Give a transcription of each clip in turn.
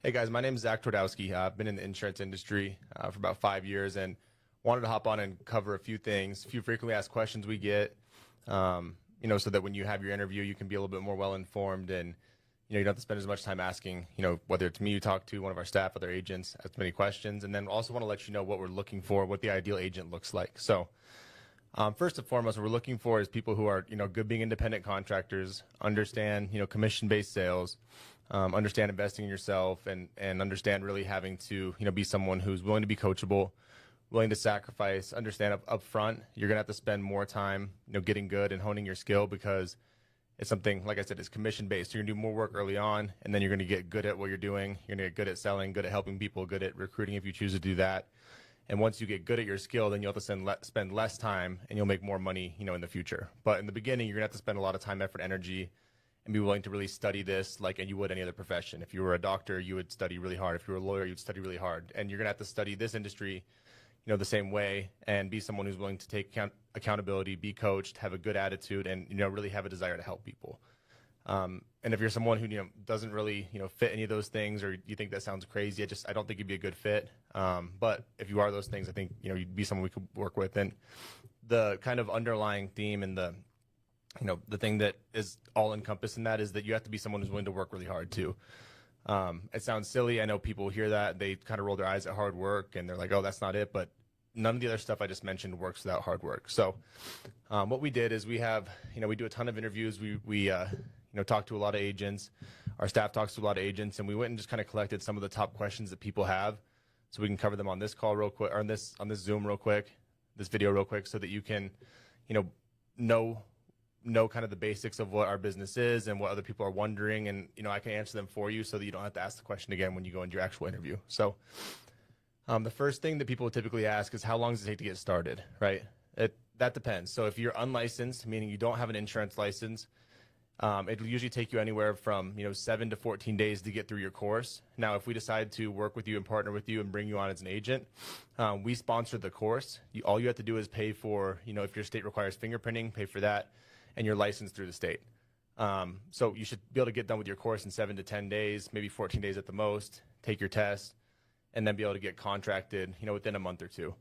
Hey guys, my name is Zac Twardowski. I've been in the insurance industry for about 5 years and wanted to hop on and cover a few things, a few frequently asked questions we get, so that when you have your interview, you can be a little bit more well-informed and, you don't have to spend as much time asking, whether it's me you talk to, one of our staff, other agents, as many questions. And then also want to let you know what we're looking for, what the ideal agent looks like. So first and foremost, what we're looking for is people who are, good being independent contractors, understand, commission-based sales, understand investing in yourself, and understand really having to, be someone who's willing to be coachable, willing to sacrifice, understand up front, you're going to have to spend more time, getting good and honing your skill because it's something, like I said, it's commission-based. You're going to do more work early on, and then you're going to get good at what you're doing. You're going to get good at selling, good at helping people, good at recruiting if you choose to do that. And once you get good at your skill, then you'll have to spend less time, and you'll make more money, in the future. But in the beginning, you're going to have to spend a lot of time, effort, energy, and be willing to really study this like you would any other profession. If you were a doctor, you would study really hard. If you were a lawyer, you'd study really hard. And you're going to have to study this industry, the same way and be someone who's willing to take accountability, be coached, have a good attitude, and, really have a desire to help people. And if you're someone who, doesn't really, fit any of those things, or you think that sounds crazy, I don't think you'd be a good fit. But if you are those things, I think, you'd be someone we could work with. And the kind of underlying theme and the thing that is all encompassed in that is that you have to be someone who's willing to work really hard too. It sounds silly. I know people hear that, they kind of roll their eyes at hard work and they're like, oh, that's not it. But none of the other stuff I just mentioned works without hard work. So what we did is we have, we do a ton of interviews. We talk to a lot of agents. Our staff talks to a lot of agents, and we went and just kind of collected some of the top questions that people have, so we can cover them on this call real quick, or on this Zoom real quick, this video real quick, so that you can, know kind of the basics of what our business is and what other people are wondering, and I can answer them for you, so that you don't have to ask the question again when you go into your actual interview. So the first thing that people typically ask is, how long does it take to get started, right? That depends. So if you're unlicensed, meaning you don't have an insurance license, it'll usually take you anywhere from 7 to 14 days to get through your course. Now, if we decide to work with you and partner with you and bring you on as an agent, we sponsor the course. All you have to do is pay for, if your state requires fingerprinting, pay for that, and you're licensed through the state. So you should be able to get done with your course in 7 to 10 days, maybe 14 days at the most, take your test, and then be able to get contracted, within a month or two.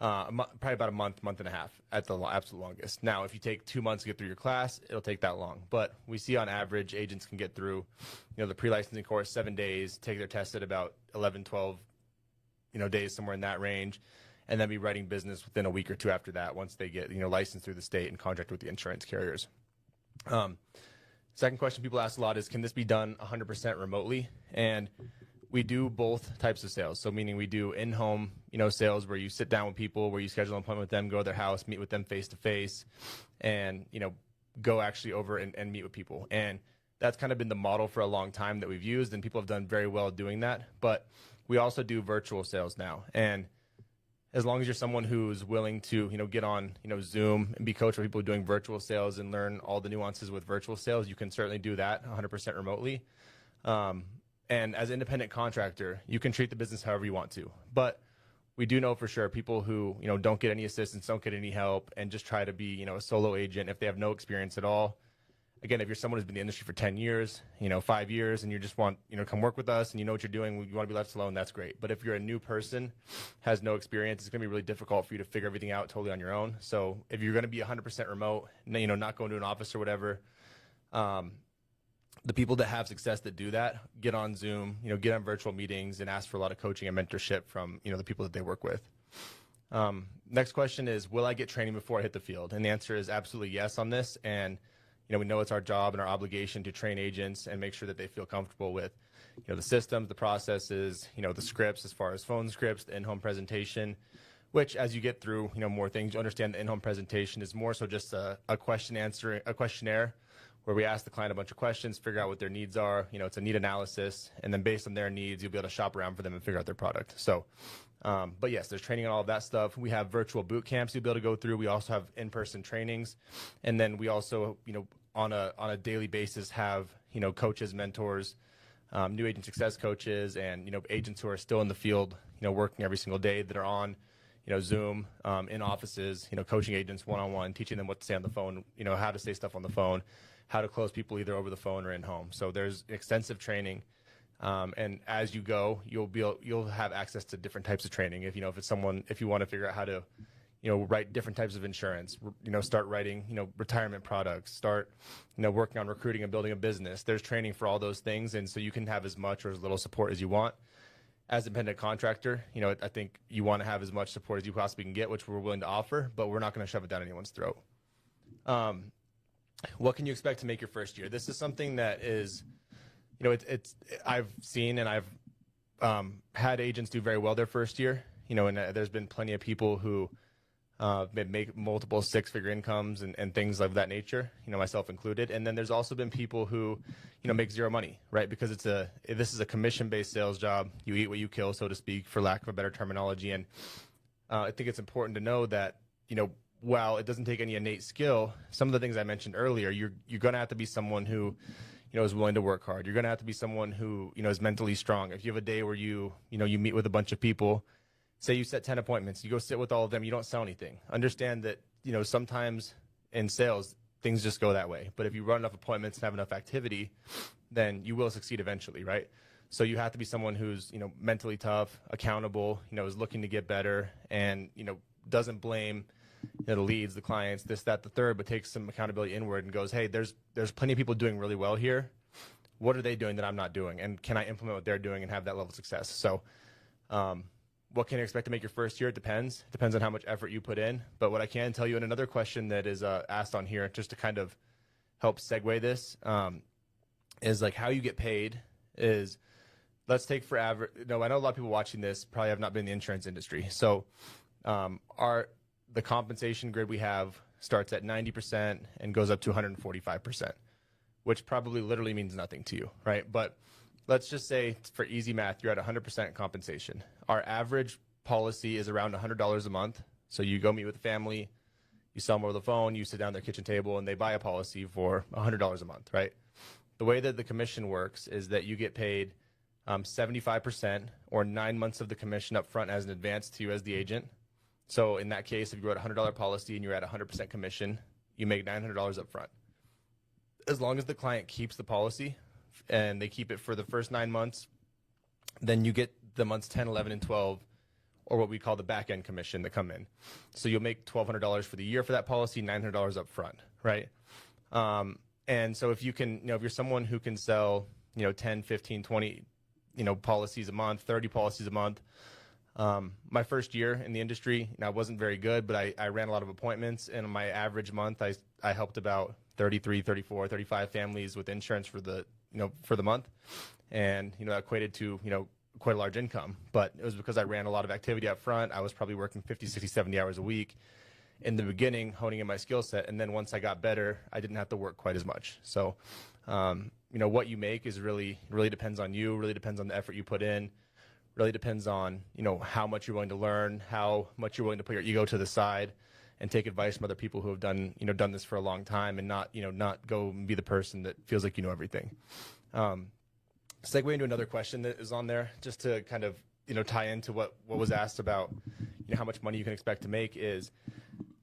Probably about a month and a half at the absolute longest. Now, if you take 2 months to get through your class, it'll take that long. But we see on average, agents can get through, the pre-licensing course 7 days, take their test at about 11, 12, days, somewhere in that range, and then be writing business within a week or two after that, once they get, licensed through the state and contract with the insurance carriers. Second question people ask a lot is, can this be done 100% remotely? And we do both types of sales. So meaning we do in-home, sales where you sit down with people, where you schedule an appointment with them, go to their house, meet with them face-to-face, and, go actually over and meet with people. And that's kind of been the model for a long time that we've used, and people have done very well doing that. But we also do virtual sales now. And as long as you're someone who's willing to, get on, Zoom and be coached with people doing virtual sales and learn all the nuances with virtual sales, you can certainly do that 100% remotely. And as an independent contractor, you can treat the business however you want to. But we do know for sure people who, don't get any assistance, don't get any help, and just try to be, a solo agent if they have no experience at all. Again, if you're someone who's been in the industry for 10 years, 5 years, and you just want, come work with us and you know what you're doing, you want to be left alone, that's great. But if you're a new person, has no experience, it's going to be really difficult for you to figure everything out totally on your own. So if you're going to be 100% remote, not going to an office or whatever, the people that have success that do that get on Zoom, get on virtual meetings and ask for a lot of coaching and mentorship from, the people that they work with. Next question is, will I get training before I hit the field? And the answer is absolutely yes on this. And, we know it's our job and our obligation to train agents and make sure that they feel comfortable with, the systems, the processes, the scripts as far as phone scripts, the in-home presentation, which as you get through, more things, you understand the in-home presentation is more so just a questionnaire where we ask the client a bunch of questions, figure out what their needs are. It's a need analysis, and then based on their needs, you'll be able to shop around for them and figure out their product. So, but yes, there's training on all of that stuff. We have virtual boot camps you'll be able to go through. We also have in-person trainings, and then we also, on a daily basis have, coaches, mentors, new agent success coaches, and, agents who are still in the field, working every single day that are on, Zoom, in offices, coaching agents one-on-one, teaching them what to say on the phone, how to say stuff on the phone, how to close people either over the phone or in home. So there's extensive training And as you go, you'll have access to different types of training. If you want to figure out how to, write different types of insurance, start writing, retirement products, start, working on recruiting and building a business. There's training for all those things. And so you can have as much or as little support as you want. As an independent contractor, I think you want to have as much support as you possibly can get, which we're willing to offer, but we're not going to shove it down anyone's throat. What can you expect to make your first year? This is something that is, I've seen and I've had agents do very well their first year, and there's been plenty of people who make multiple six-figure incomes and things of that nature, myself included. And then there's also been people who, make zero money, right? Because this is a commission-based sales job. You eat what you kill, so to speak, for lack of a better terminology. And I think it's important to know that, while it doesn't take any innate skill, some of the things I mentioned earlier, you're going to have to be someone who, is willing to work hard. You're going to have to be someone who, is mentally strong. If you have a day where you meet with a bunch of people, say you set 10 appointments, you go sit with all of them, you don't sell anything. Understand that, sometimes in sales, things just go that way. But if you run enough appointments and have enough activity, then you will succeed eventually, right? So you have to be someone who's, mentally tough, accountable, is looking to get better and, doesn't blame the leads, the clients, this, that, the third, but takes some accountability inward and goes, hey, there's plenty of people doing really well here. What are they doing that I'm not doing? And can I implement what they're doing and have that level of success? So, what can you expect to make your first year? It depends. It depends on how much effort you put in. But what I can tell you, and another question that is asked on here, just to kind of help segue this, is like how you get paid is, let's take for average. No, I know a lot of people watching this probably have not been in the insurance industry. So the compensation grid we have starts at 90% and goes up to 145%, which probably literally means nothing to you, right? But let's just say for easy math, you're at 100% compensation. Our average policy is around $100 a month. So you go meet with the family, you sell them over the phone, you sit down at their kitchen table, and they buy a policy for $100 a month, right? The way that the commission works is that you get paid 75% or 9 months of the commission up front as an advance to you as the agent. So in that case, if you wrote a $100 policy and you're at 100% commission, you make $900 up front. As long as the client keeps the policy and they keep it for the first 9 months, then you get the months 10, 11, and 12, or what we call the back end commission that come in. So you'll make $1,200 for the year for that policy, $900 up front, right? And so if you can, if you're someone who can sell, 10, 15, 20, policies a month, 30 policies a month. My first year in the industry, I wasn't very good, but I ran a lot of appointments, and my average month, I helped about 33, 34, 35 families with insurance for the month. And, that equated to, quite a large income, but it was because I ran a lot of activity up front. I was probably working 50, 60, 70 hours a week in the beginning, honing in my skill set. And then once I got better, I didn't have to work quite as much. So, what you make is really depends on you, really depends on the effort you put in, really depends on, how much you're willing to learn, how much you're willing to put your ego to the side and take advice from other people who have done this for a long time and not go and be the person that feels like you know everything. Segue into another question that is on there, just to kind of, tie into what was asked about, how much money you can expect to make is,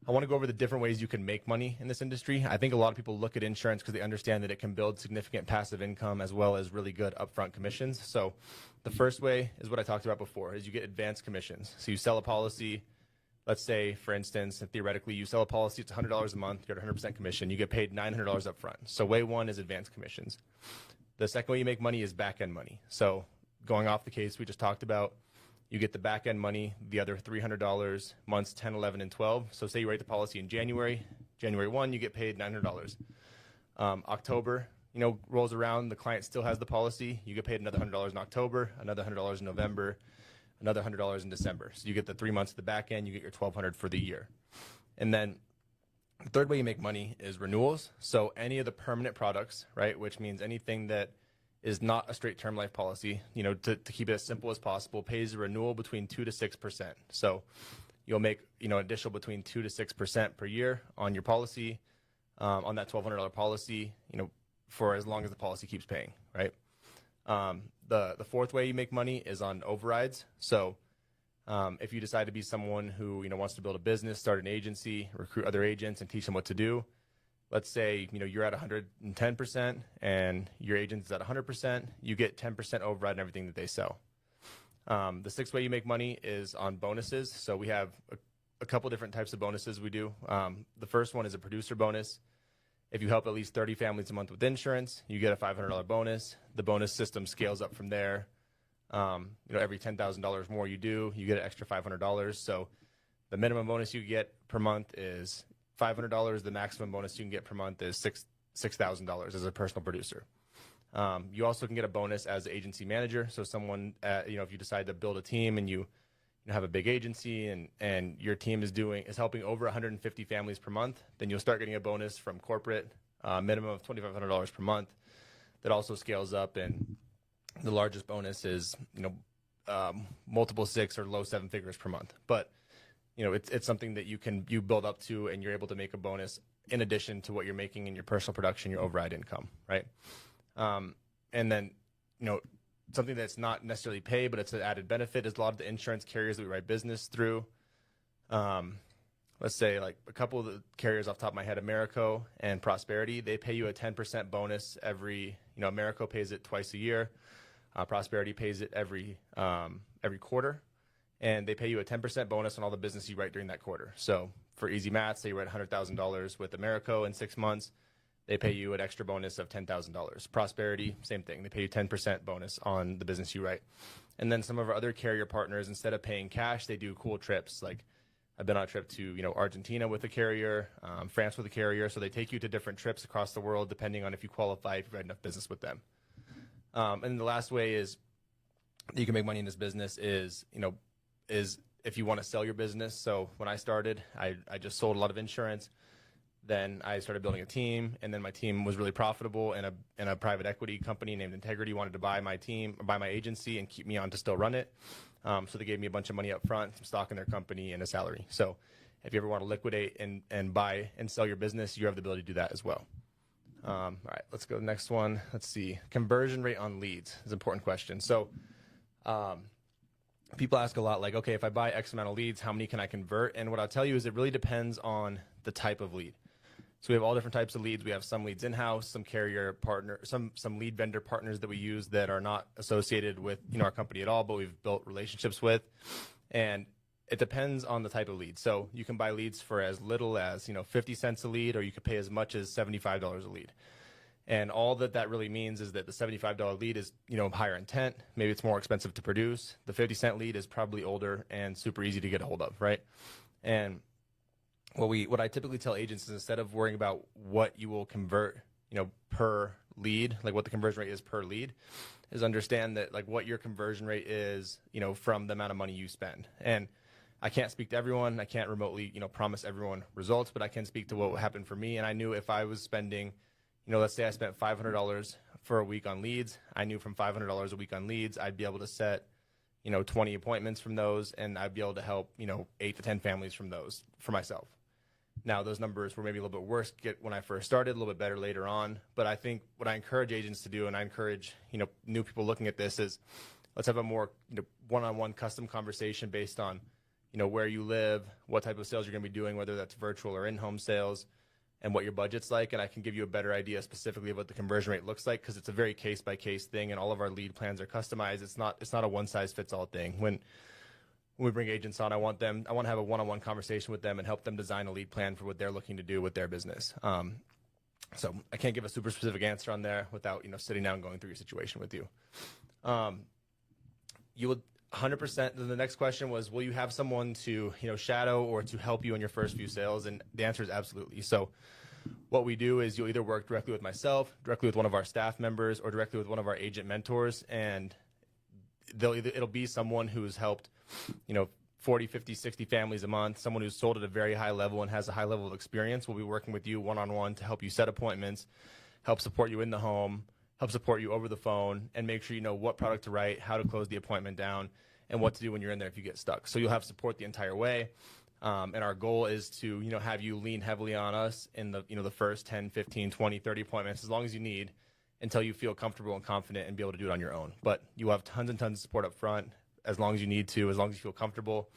I want to go over the different ways you can make money in this industry. I think a lot of people look at insurance because they understand that it can build significant passive income as well as really good upfront commissions. So the first way is what I talked about before, is you get advanced commissions. So you sell a policy, let's say, for instance, theoretically, you sell a policy, it's $100 a month, you get 100% commission, you get paid $900 up front. So way one is advanced commissions. The second way you make money is back-end money. So going off the case we just talked about, you get the back-end money, the other $300, months 10, 11, and 12. So say you write the policy in January 1, you get paid $900. October, rolls around, the client still has the policy, you get paid another $100 in October, another $100 in November, another $100 in December. So you get the 3 months at the back end, you get your $1,200 for the year. And then the third way you make money is renewals. So any of the permanent products, right, which means anything that is not a straight term life policy, to keep it as simple as possible, pays a renewal between 2 to 6%. So you'll make, additional between 2 to 6% per year on your policy, on that $1,200 policy, for as long as the policy keeps paying, right? The fourth way you make money is on overrides. So if you decide to be someone who wants to build a business, start an agency, recruit other agents, and teach them what to do, let's say, you're at 110% and your agent's at 100%, you get 10% override on everything that they sell. The sixth way you make money is on bonuses. So we have a couple different types of bonuses we do. The first one is a producer bonus. If you help at least 30 families a month with insurance, you get a $500 bonus. The bonus system scales up from there. Every $10,000 more you do, you get an extra $500. So the minimum bonus you get per month is $500. The maximum bonus you can get per month is $6,000 as a personal producer. You also can get a bonus as an agency manager. So someone, if you decide to build a team and you have a big agency and your team is helping over 150 families per month, then you'll start getting a bonus from corporate, minimum of $2,500 per month. That also scales up, and the largest bonus is multiple six or low seven figures per month. But it's something that you build up to, and you're able to make a bonus in addition to what you're making in your personal production, your override income, right? And then something that's not necessarily pay, but it's an added benefit, is a lot of the insurance carriers that we write business through. Let's say like a couple of the carriers off the top of my head, Americo and Prosperity, they pay you a 10% bonus every, Americo pays it twice a year. Prosperity pays it every quarter, and they pay you a 10% bonus on all the business you write during that quarter. So for easy math, say you write $100,000 with Americo in 6 months, they pay you an extra bonus of $10,000. Prosperity, same thing. They pay you 10% bonus on the business you write. And then some of our other carrier partners, instead of paying cash, they do cool trips. Like I've been on a trip to, Argentina with a carrier, France with a carrier. So they take you to different trips across the world, depending on if you qualify, if you've had enough business with them. And the last way is that you can make money in this business is if you want to sell your business. So when I started, I just sold a lot of insurance. Then I started building a team, and then my team was really profitable, and a private equity company named Integrity wanted to buy my team, or buy my agency, and keep me on to still run it. So they gave me a bunch of money up front, some stock in their company, and a salary. So if you ever want to liquidate and buy and sell your business, you have the ability to do that as well. All right, let's go to the next one. Let's see. Conversion rate on leads is an important question. So people ask a lot, like, okay, if I buy X amount of leads, how many can I convert? And what I'll tell you is it really depends on the type of lead. So we have all different types of leads. We have some leads in-house, some carrier partner, some lead vendor partners that we use that are not associated with our company at all, but we've built relationships with. And it depends on the type of lead. So you can buy leads for as little as 50 cents a lead, or you could pay as much as $75 a lead. And all that really means is that the $75 lead is higher intent. Maybe it's more expensive to produce. The 50-cent lead is probably older and super easy to get a hold of, right? And what I typically tell agents is, instead of worrying about what you will convert, per lead, like what the conversion rate is per lead, is understand that like what your conversion rate is, from the amount of money you spend. And I can't speak to everyone. I can't remotely, promise everyone results, but I can speak to what happened for me. And I knew if I was spending, let's say I spent $500 for a week on leads, I knew from $500 a week on leads, I'd be able to set 20 appointments from those, and I'd be able to help 8 to 10 families from those for myself. Now, those numbers were maybe a little bit worse when I first started, a little bit better later on. But I think what I encourage agents to do, and I encourage new people looking at this, is let's have a more one-on-one custom conversation based on where you live, what type of sales you're going to be doing, whether that's virtual or in-home sales, and what your budget's like. And I can give you a better idea specifically of what the conversion rate looks like, because it's a very case-by-case thing, and all of our lead plans are customized. It's not a one-size-fits-all thing. When we bring agents on, I want to have a one-on-one conversation with them and help them design a lead plan for what they're looking to do with their business. So I can't give a super specific answer on there without sitting down and going through your situation with you. You would 100%. The next question was, will you have someone to shadow or to help you in your first few sales? And the answer is absolutely. So what we do is you'll either work directly with myself, directly with one of our staff members, or directly with one of our agent mentors, and it'll be someone who's helped 40, 50, 60 families a month, someone who's sold at a very high level and has a high level of experience. Will be working with you one-on-one to help you set appointments, help support you in the home, help support you over the phone, and make sure you know what product to write, how to close the appointment down, and what to do when you're in there if you get stuck. So you'll have support the entire way. And our goal is to have you lean heavily on us in the first 10, 15, 20, 30 appointments, as long as you need, until you feel comfortable and confident and be able to do it on your own. But you have tons and tons of support up front. as long as you need to, as long as you feel comfortable.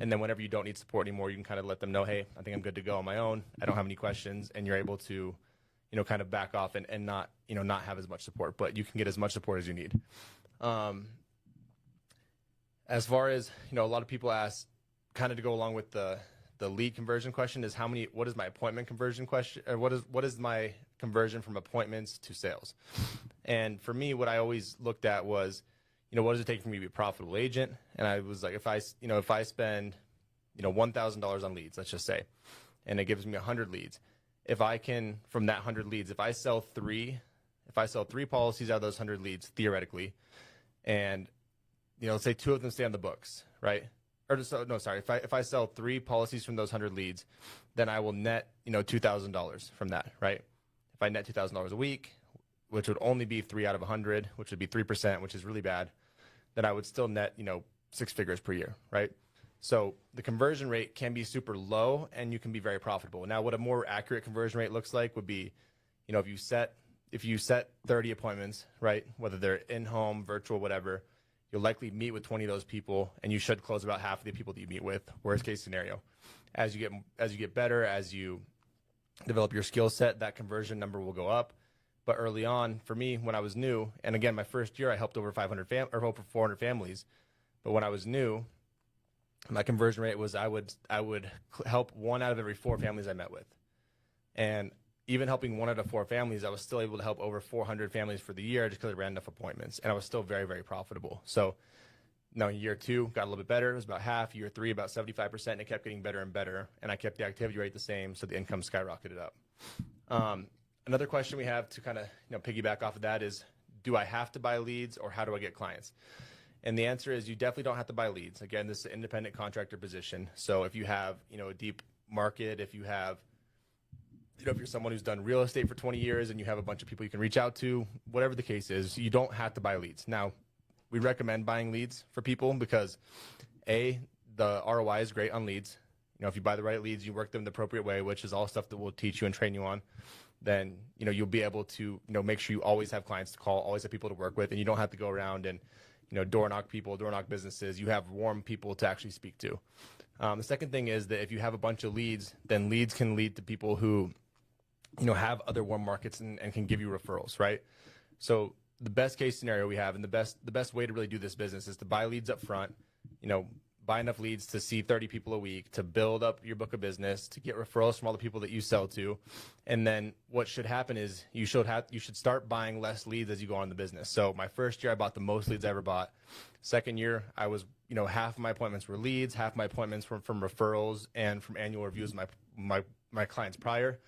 And then whenever you don't need support anymore, you can kind of let them know, hey, I think I'm good to go on my own. I don't have any questions. And you're able to, kind of back off and not, not have as much support, but you can get as much support as you need. As far as, a lot of people ask, kind of to go along with the lead conversion question, is what is my appointment conversion question, or what is my conversion from appointments to sales? And for me, what I always looked at was, what does it take for me to be a profitable agent? And I was like, if I spend, $1,000 on leads, let's just say, and it gives me 100 leads, if I can, from that 100 leads, if I sell three policies out of those 100 leads, theoretically, and, let's say 2 of them stay on the books, right? If I sell 3 policies from those 100 leads, then I will net, $2,000 from that, right? If I net $2,000 a week, which would only be 3 out of 100, which would be 3%, which is really bad, then I would still net, 6 figures per year, right? So the conversion rate can be super low and you can be very profitable. Now, what a more accurate conversion rate looks like would be, if you set 30 appointments, right, whether they're in-home, virtual, whatever, you'll likely meet with 20 of those people, and you should close about half of the people that you meet with. Worst case scenario, as you get better, as you develop your skill set, that conversion number will go up. But early on, for me, when I was new, and again, my first year, I helped over 400 families. But when I was new, my conversion rate was I would help 1 out of every 4 families I met with, and even helping 1 out of 4 families, I was still able to help over 400 families for the year just because I ran enough appointments, and I was still very, very profitable. So now year 2 got a little bit better. It was about half. Year 3, about 75%, and it kept getting better and better, and I kept the activity rate the same, so the income skyrocketed up. Another question we have to kind of piggyback off of that is, do I have to buy leads, or how do I get clients? And the answer is, you definitely don't have to buy leads. Again, this is an independent contractor position. So if you have a deep market, if you have if you're someone who's done real estate for 20 years and you have a bunch of people you can reach out to, whatever the case is, you don't have to buy leads. Now, we recommend buying leads for people because, A, the ROI is great on leads. If you buy the right leads, you work them the appropriate way, which is all stuff that we'll teach you and train you on, then, you'll be able to, make sure you always have clients to call, always have people to work with, and you don't have to go around and, door knock people, door knock businesses. You have warm people to actually speak to. The second thing is that if you have a bunch of leads, then leads can lead to people who, have other warm markets and can give you referrals, right? So the best case scenario we have, and the best way to really do this business is to buy leads up front, buy enough leads to see 30 people a week, to build up your book of business, to get referrals from all the people that you sell to. And then what should happen is you should start buying less leads as you go on in the business. So my first year, I bought the most leads I ever bought. Second year, I was, half of my appointments were leads, half of my appointments were from referrals and from annual reviews of my clients prior.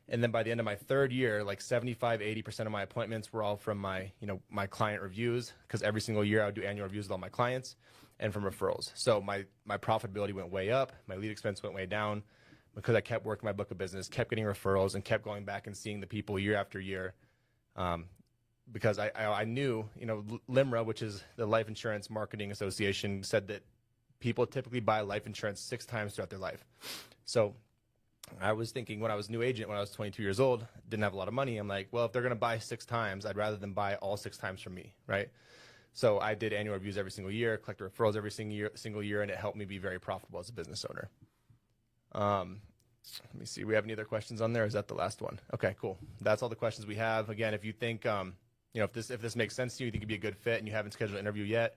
And then by the end of my third year, like 75-80% of my appointments were all from my client reviews, because every single year I would do annual reviews with all my clients, and from referrals. So my profitability went way up, my lead expense went way down, because I kept working my book of business, kept getting referrals, and kept going back and seeing the people year after year. Because I knew, LIMRA, which is the Life Insurance Marketing Association, said that people typically buy life insurance 6 times throughout their life. So I was thinking, when I was a new agent, when I was 22 years old, didn't have a lot of money, I'm like, well, if they're going to buy 6 times, I'd rather them buy all 6 times from me, right? So I did annual reviews every single year, collected referrals every single year, and it helped me be very profitable as a business owner. Let me see. We have any other questions on there? Or is that the last one? Okay, cool. That's all the questions we have. Again, if you think, if this makes sense to you, you think it'd be a good fit, and you haven't scheduled an interview yet,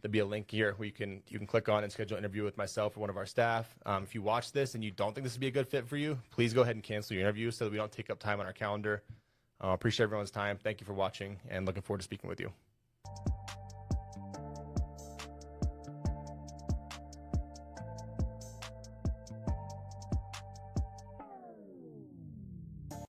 there'll be a link here where you can click on and schedule an interview with myself or one of our staff. If you watch this and you don't think this would be a good fit for you, please go ahead and cancel your interview so that we don't take up time on our calendar. Appreciate everyone's time. Thank you for watching, and looking forward to speaking with you.